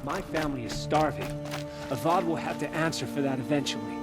My family is starving. Avad will have to answer for that eventually.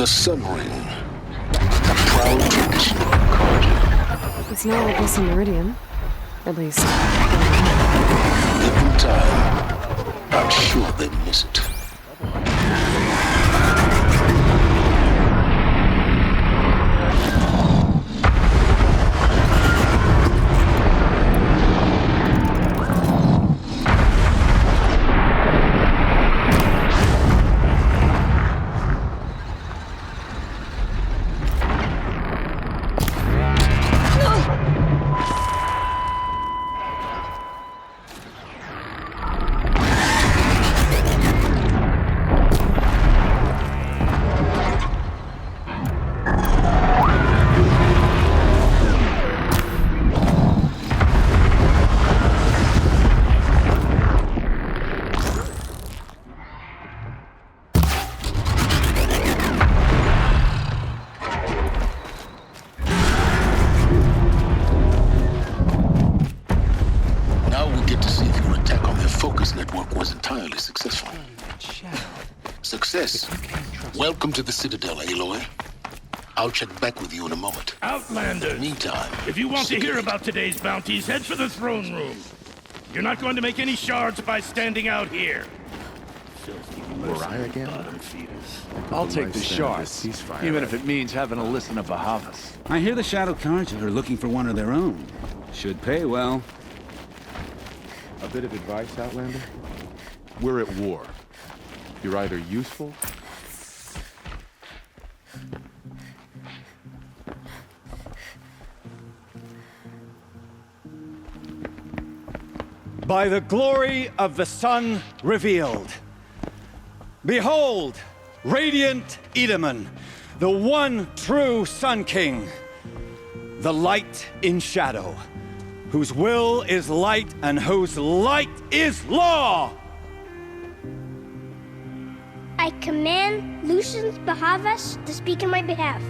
The Sun Ring. Proud tradition of Carja. It's not like this in Meridian. At least. Given time, I'm sure they miss it. Welcome to the Citadel, Aloy. I'll check back with you in a moment. Outlander! Meantime... If you want to hear about today's bounties, head for the throne room. You're not going to make any shards by standing out here. Filthy Mariah again? bottom feeders. I'll take the shards, even if it means having to listen to Bahavas. I hear the Shadow Carja are looking for one of their own. Should pay well. A bit of advice, Outlander? We're at war. You're either useful... By the glory of the sun revealed. Behold, radiant Edaman, the one true Sun King, the light in shadow, whose will is light and whose light is law! I command Lucius Bahavas to speak in my behalf.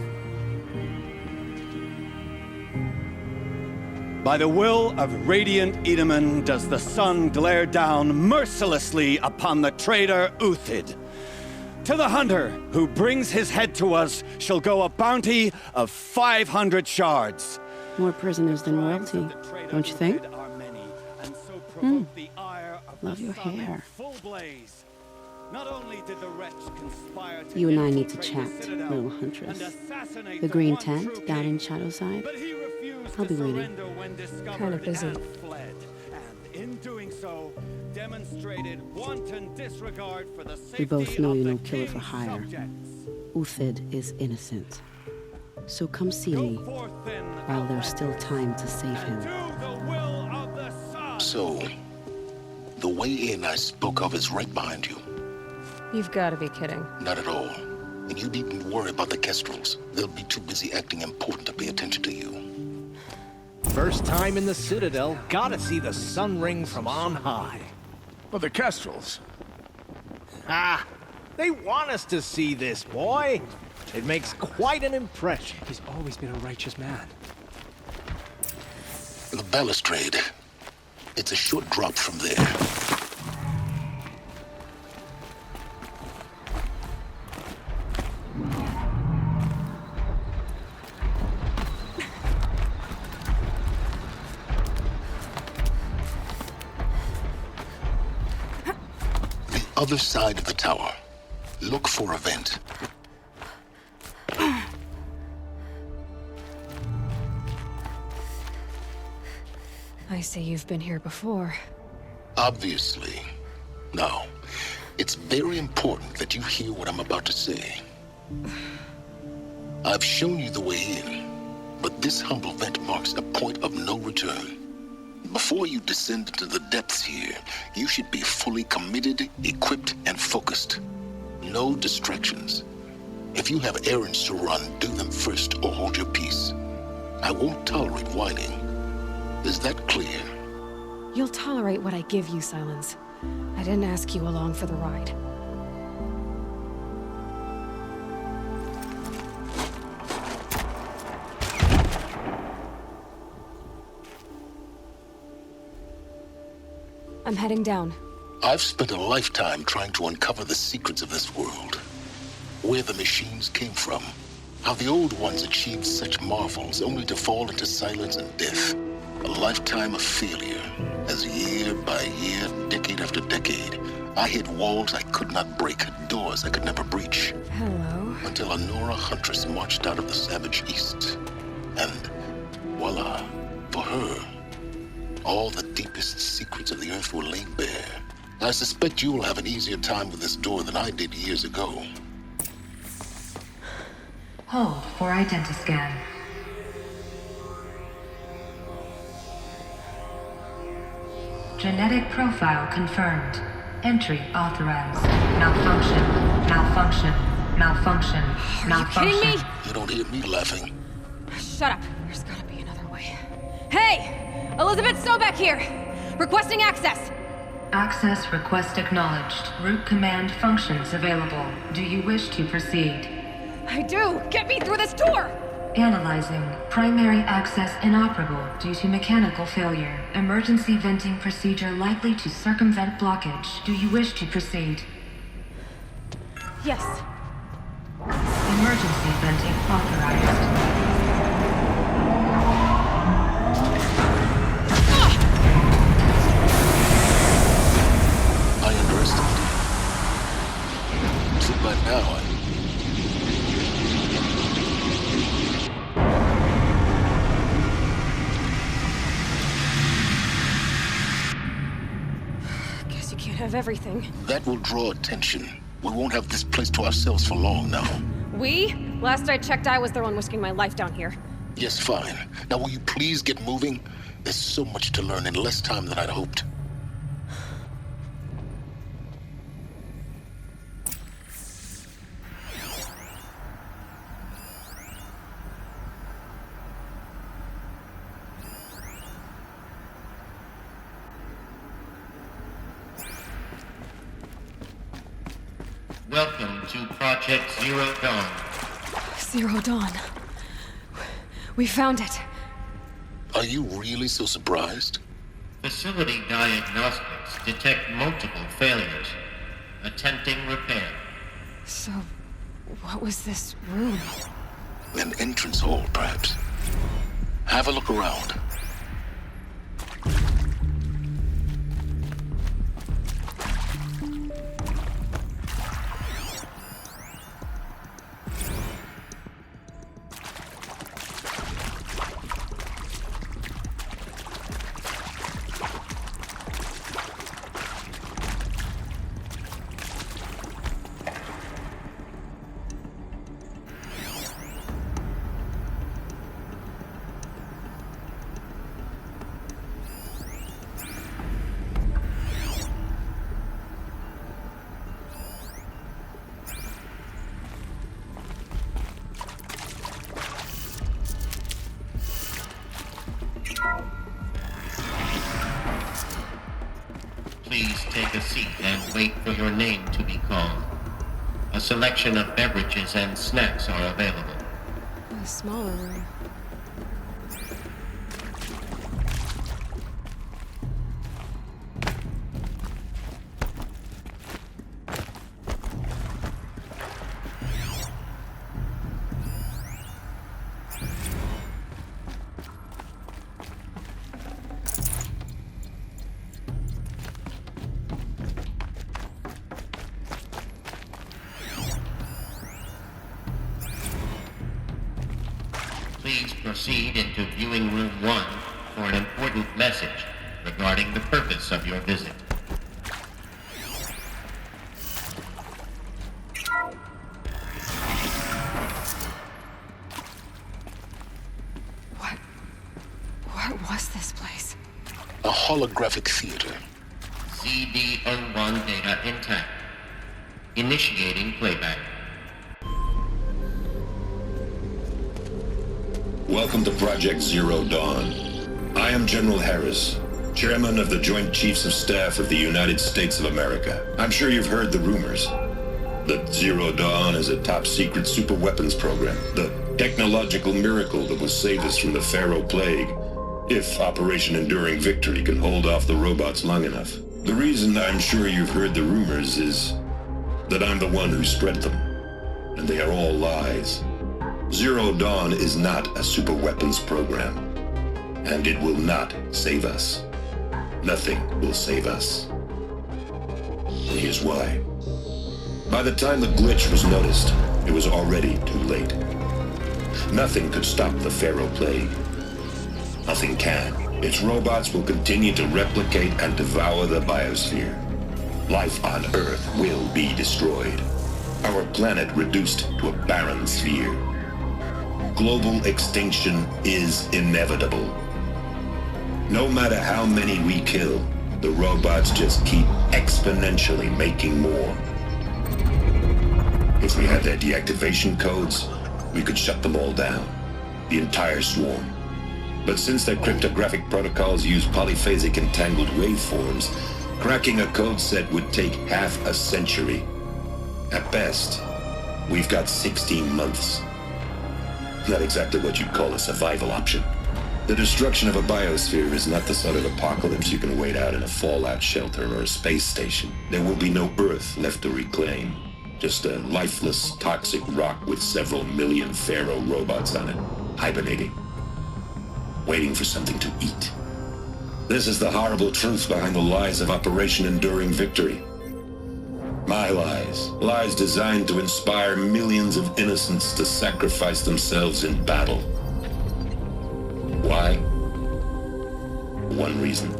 By the will of radiant Edaman does the sun glare down mercilessly upon the traitor Uthid. To the hunter who brings his head to us shall go a bounty of 500 shards. More prisoners than royalty, don't you think? Love your hair. Not only did the wretch conspire to You and I need to chat, little huntress. The green tent down in Shadowside. I'll be waiting. Kind of busy. Fled, and in doing so, demonstrated wanton disregard for the safety We both know of you're the no killer for king's hire. subjects. Uthid is innocent. So come see Go me forth then, while there's still time to save him. do the will of the sun. So, the way in I spoke of is right behind you. You've got to be kidding. Not at all. And you needn't worry about the Kestrels. They'll be too busy acting important to pay attention to you. First time in the Citadel, gotta see the Sun Ring from on high. But the Kestrels. Ah, they want us to see this, boy. It makes quite an impression. He's always been a righteous man. The balustrade. It's a short drop from there. Other side of the tower. Look for a vent. I see you've been here before. Obviously. Now, it's very important that you hear what I'm about to say. I've shown you the way in, but this humble vent marks a point of no return. Before you descend into the depths here, you should be fully committed, equipped, and focused. No distractions. If you have errands to run, do them first or hold your peace. I won't tolerate whining. Is that clear? You'll tolerate what I give you, Silence. I didn't ask you along for the ride. I'm heading down. I've spent a lifetime trying to uncover the secrets of this world. Where the machines came from. How the old ones achieved such marvels only to fall into silence and death. A lifetime of failure, as year by year, decade after decade, I hit walls I could not break, doors I could never breach. Hello. Until a Nora huntress marched out of the savage east. And voila, for her, all the deepest secrets of the earth were laid bare. I suspect you'll have an easier time with this door than I did years ago. Hold for identiscan. Genetic profile confirmed. Entry authorized. Malfunction. Malfunction. Malfunction. Malfunction. Are you kidding me? You don't hear me laughing. Shut up. There's gotta be another way. Hey! Elisabeth Sobeck here! Requesting access! Access request acknowledged. Root command functions available. Do you wish to proceed? I do! Get me through this door! Analyzing. Primary access inoperable due to mechanical failure. Emergency venting procedure likely to circumvent blockage. Do you wish to proceed? Yes. Emergency venting authorized. I underestimated. Too bad now Guess you can't have everything. That will draw attention. We won't have this place to ourselves for long now. We? Last I checked, I was the one risking my life down here. Yes, fine. Now will you please get moving? There's so much to learn in less time than I'd hoped. Welcome to Project Zero Dawn. Zero Dawn. We found it. Are you really so surprised? Facility diagnostics detect multiple failures. Attempting repair. So, what was this room? An entrance hall, perhaps. Have a look around. Please take a seat and wait for your name to be called. A selection of beverages and snacks are available. A smaller room. Please proceed into viewing room 1 for an important message regarding the purpose of your visit. What was this place? A holographic theater. CD01 data intact. Initiating playback. Welcome to Project Zero Dawn. I am General Herres, Chairman of the Joint Chiefs of Staff of the United States of America. I'm sure you've heard the rumors that Zero Dawn is a top-secret super-weapons program, the technological miracle that will save us from the Pharaoh Plague, if Operation Enduring Victory can hold off the robots long enough. The reason I'm sure you've heard the rumors is that I'm the one who spread them, and they are all lies. Zero Dawn is not a super weapons program, and it will not save us. Nothing will save us. Here's why. By the time the glitch was noticed, it was already too late. Nothing could stop the Pharaoh Plague. Nothing can. Its robots will continue to replicate and devour the biosphere. Life on Earth will be destroyed. Our planet reduced to a barren sphere. Global extinction is inevitable. No matter how many we kill, the robots just keep exponentially making more. If we had their deactivation codes, we could shut them all down. The entire swarm. But since their cryptographic protocols use polyphasic entangled waveforms, cracking a code set would take half a century. At best, we've got 16 months. Not exactly what you'd call a survival option. The destruction of a biosphere is not the sort of apocalypse you can wait out in a fallout shelter or a space station. There will be no Earth left to reclaim. Just a lifeless, toxic rock with several million Pharaoh robots on it, hibernating. Waiting for something to eat. This is the horrible truth behind the lies of Operation Enduring Victory. My lies. Lies designed to inspire millions of innocents to sacrifice themselves in battle. Why? One reason.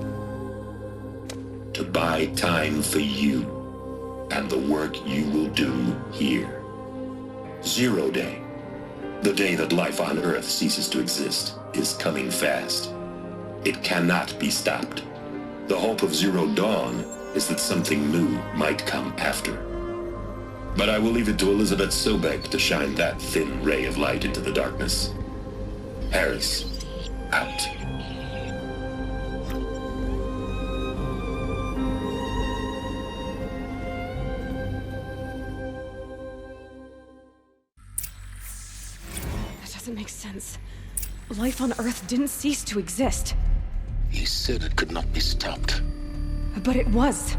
To buy time for you and the work you will do here. Zero Day. The day that life on Earth ceases to exist is coming fast. It cannot be stopped. The hope of Zero Dawn is that something new might come after. But I will leave it to Elisabeth Sobeck to shine that thin ray of light into the darkness. Herres, out. That doesn't make sense. Life on Earth didn't cease to exist. He said it could not be stopped. But it was.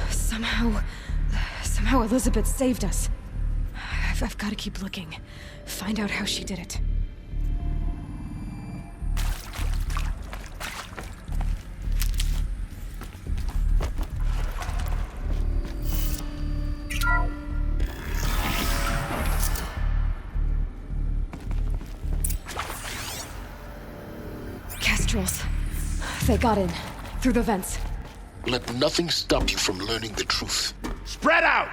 Somehow Elisabeth saved us. I've got to keep looking. Find out how she did it. Kestrels. They got in. Through the vents. Let nothing stop you from learning the truth. Spread out!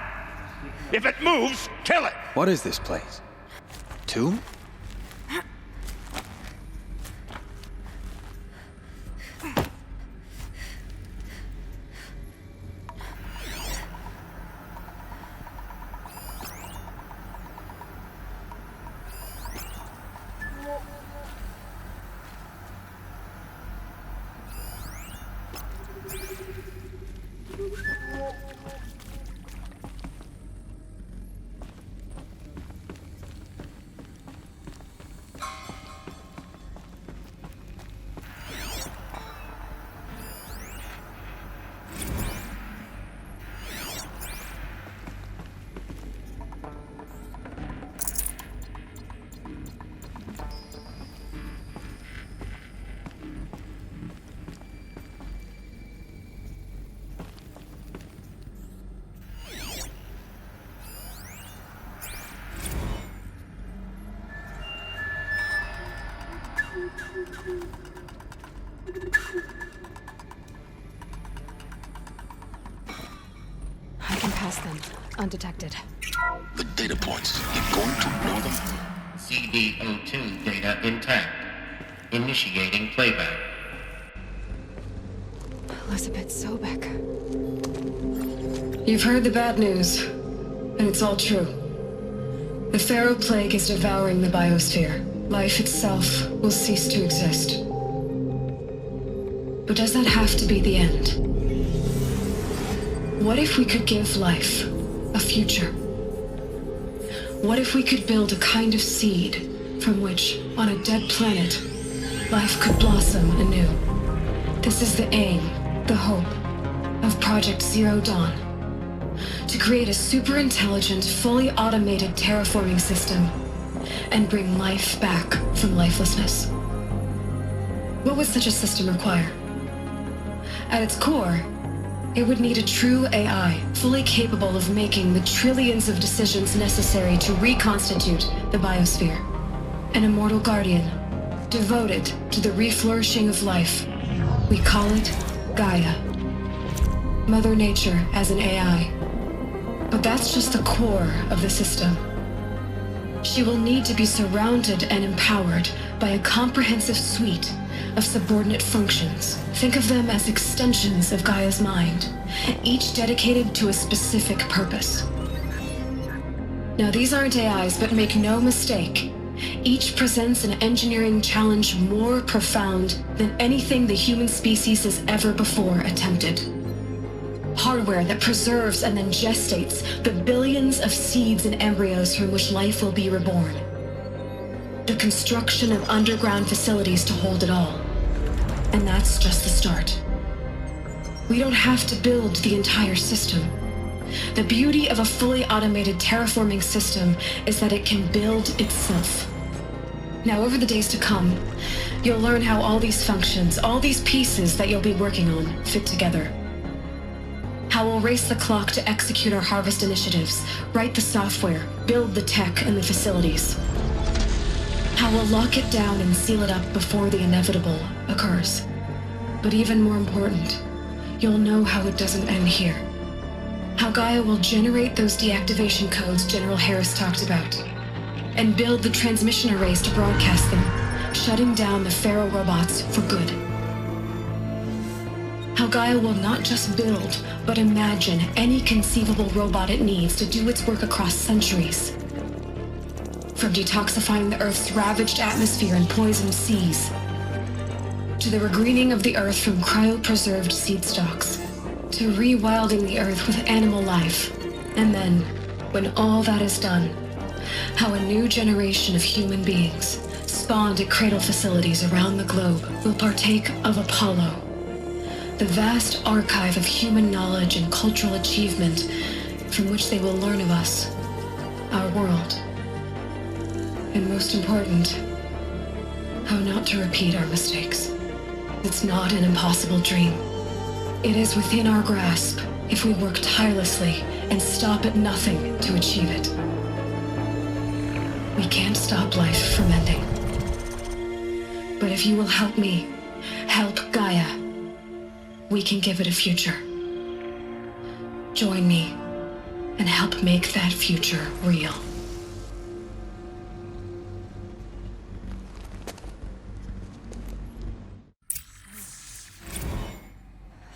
If it moves, kill it! What is this place? Tomb? can pass them, undetected. The data points, you're going to ignore them? CD02 data intact. Initiating playback. Elisabeth Sobeck. You've heard the bad news, and it's all true. The Pharaoh Plague is devouring the biosphere. Life itself will cease to exist. But does that have to be the end? What if we could give life a future? What if we could build a kind of seed from which, on a dead planet, life could blossom anew? This is the aim, the hope, of Project Zero Dawn. To create a super-intelligent, fully automated terraforming system and bring life back from lifelessness. What would such a system require? At its core, it would need a true AI, fully capable of making the trillions of decisions necessary to reconstitute the biosphere. An immortal guardian, devoted to the reflourishing of life. We call it GAIA. Mother Nature as an AI. But that's just the core of the system. She will need to be surrounded and empowered by a comprehensive suite of subordinate functions. Think of them as extensions of Gaia's mind, each dedicated to a specific purpose. Now, these aren't AIs, but make no mistake, each presents an engineering challenge more profound than anything the human species has ever before attempted. Hardware that preserves and then gestates the billions of seeds and embryos from which life will be reborn. The construction of underground facilities to hold it all. And that's just the start. We don't have to build the entire system. The beauty of a fully automated terraforming system is that it can build itself. Now, over the days to come, you'll learn how all these functions, all these pieces that you'll be working on, fit together. How we'll race the clock to execute our harvest initiatives, write the software, build the tech and the facilities. How we'll lock it down and seal it up before the inevitable occurs. But even more important, you'll know how it doesn't end here. How Gaia will generate those deactivation codes General Herres talked about, and build the transmission arrays to broadcast them, shutting down the Pharaoh robots for good. How Gaia will not just build, but imagine any conceivable robot it needs to do its work across centuries. From detoxifying the Earth's ravaged atmosphere and poisoned seas, to the regreening of the Earth from cryopreserved seed stalks, to rewilding the Earth with animal life. And then, when all that is done, how a new generation of human beings, spawned at cradle facilities around the globe, will partake of Apollo, the vast archive of human knowledge and cultural achievement from which they will learn of us, our world. And most important, how not to repeat our mistakes. It's not an impossible dream. It is within our grasp if we work tirelessly and stop at nothing to achieve it. We can't stop life from ending. But if you will help me, help Gaia, we can give it a future. Join me and help make that future real.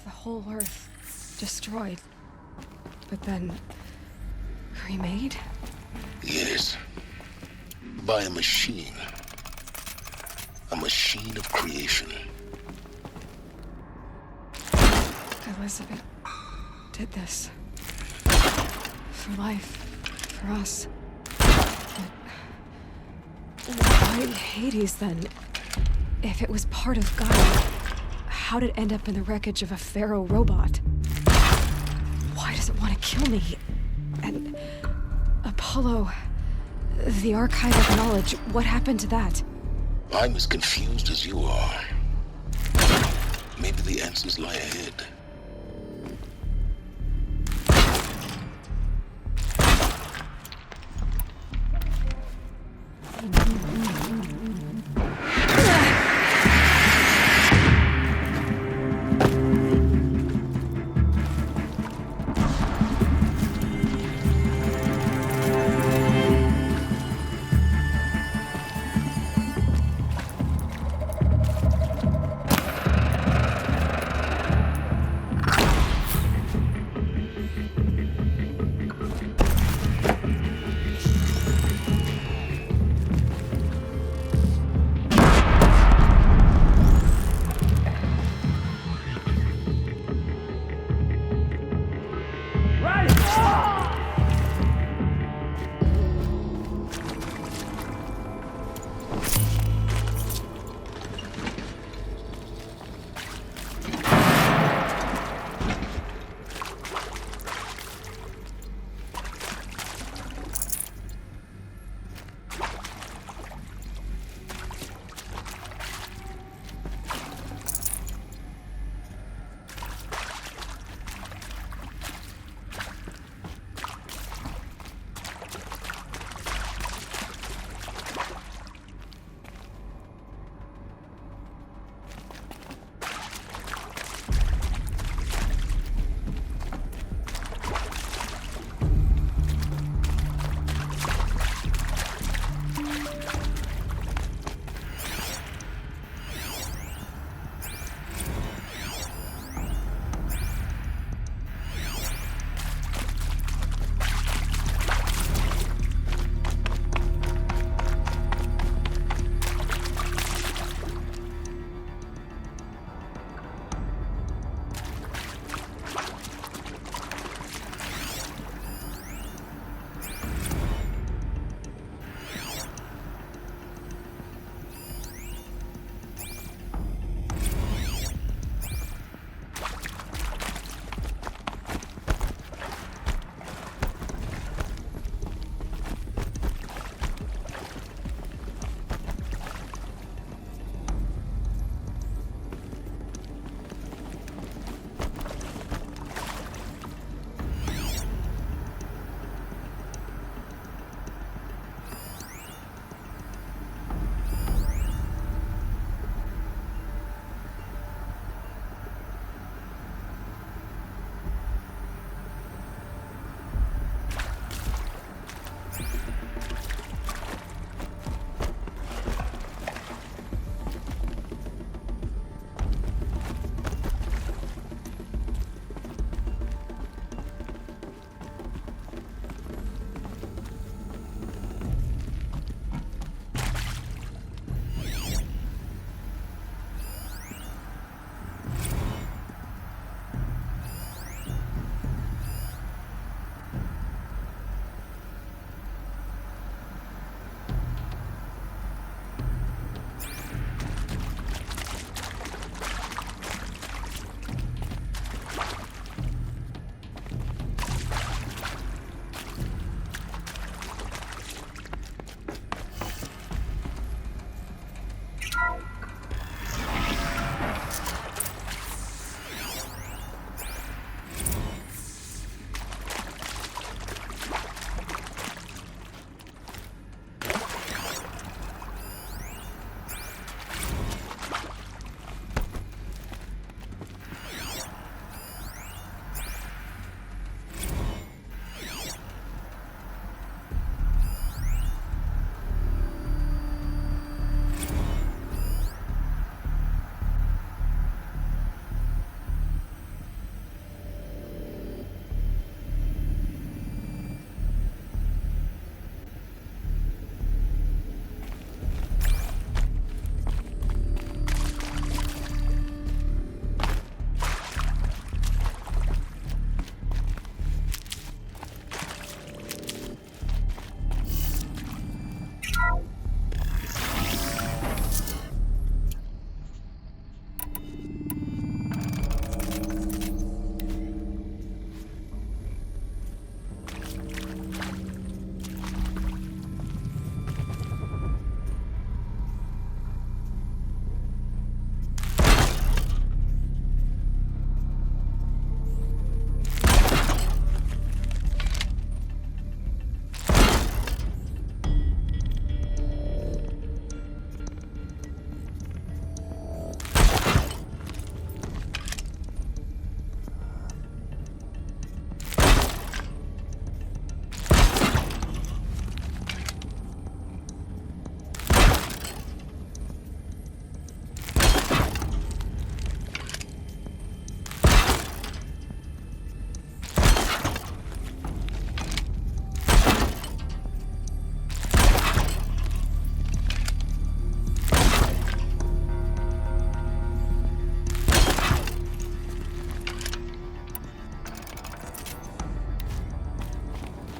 The whole Earth destroyed, but then remade? Yes. By a machine. A machine of creation. Elisabeth did this. For life. For us. But why Hades, then? If it was part of Gaia, how did it end up in the wreckage of a Pharaoh robot? Why does it want to kill me? And Apollo, the archive of knowledge, what happened to that? I'm as confused as you are. Maybe the answers lie ahead.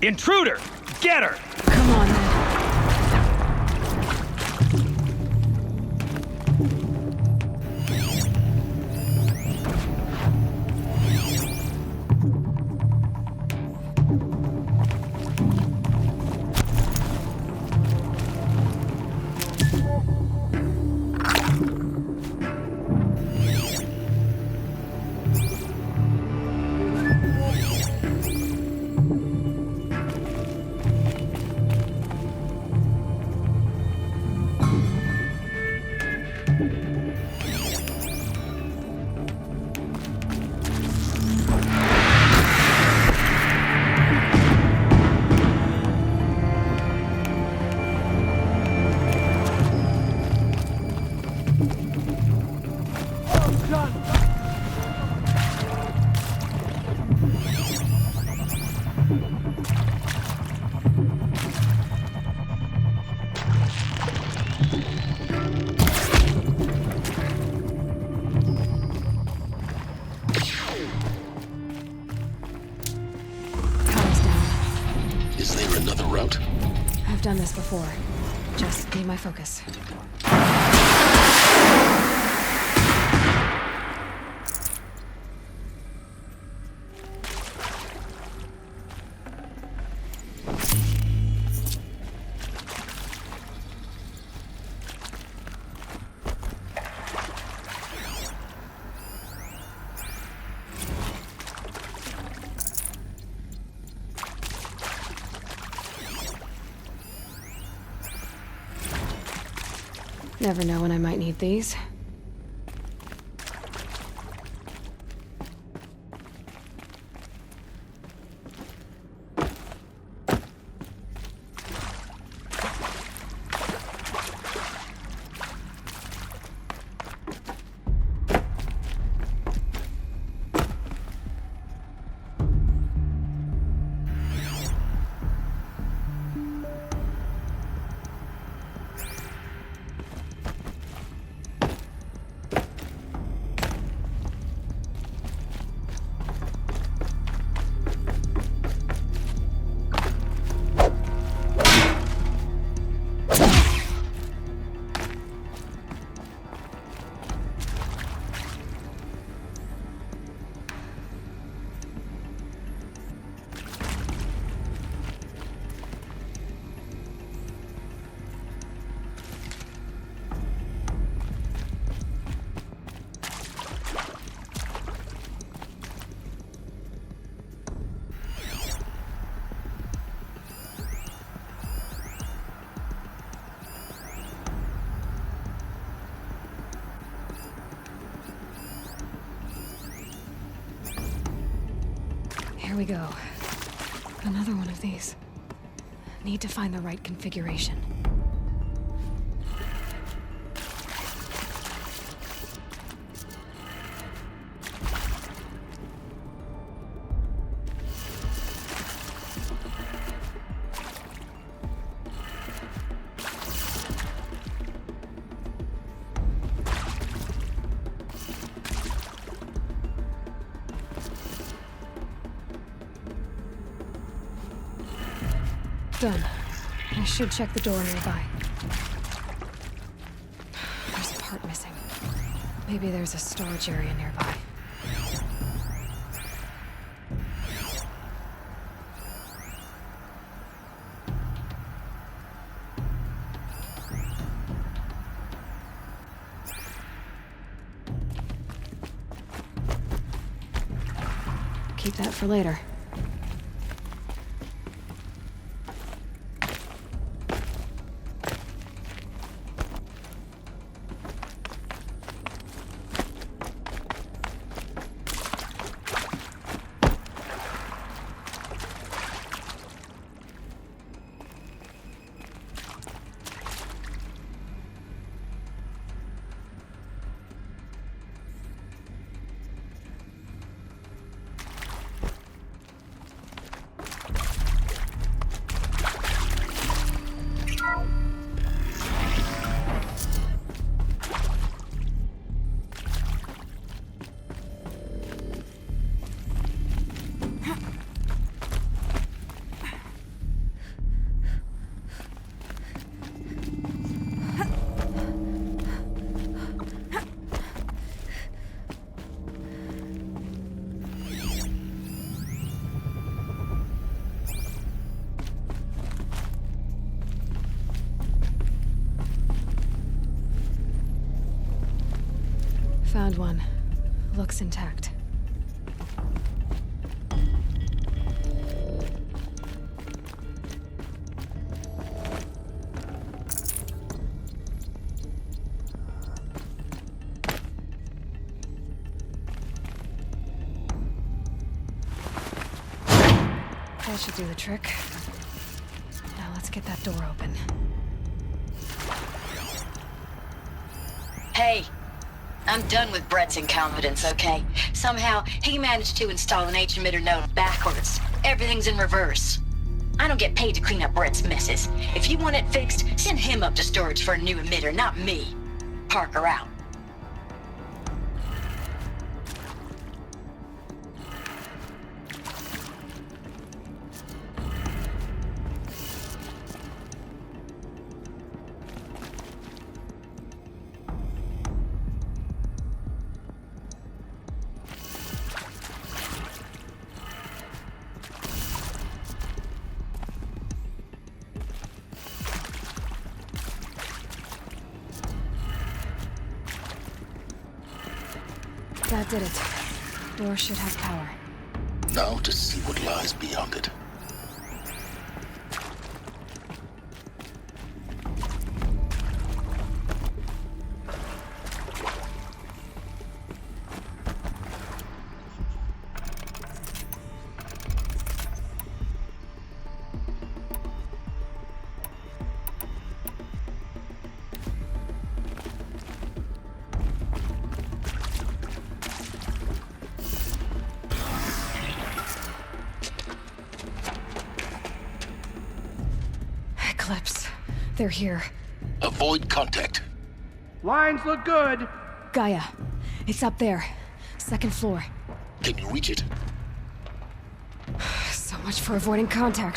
Intruder! Get her! Come on, then. I've done this before. Just need my focus. Never know when I might need these. Here we go. Another one of these. Need to find the right configuration. Done. I should check the door nearby. There's a part missing. Maybe there's a storage area nearby. Keep that for later. Found one. Looks intact. That should do the trick. Now let's get that door open. Hey, I'm done with Brett's incompetence, okay? Somehow, he managed to install an H-emitter node backwards. Everything's in reverse. I don't get paid to clean up Brett's messes. If you want it fixed, send him up to storage for a new emitter, not me. Parker out. That did it. Door should have power. Now to see what lies beyond it. Eclipse. They're here. Avoid contact. Lines look good. Gaia. It's up there. Second floor. Can you reach it? So much for avoiding contact.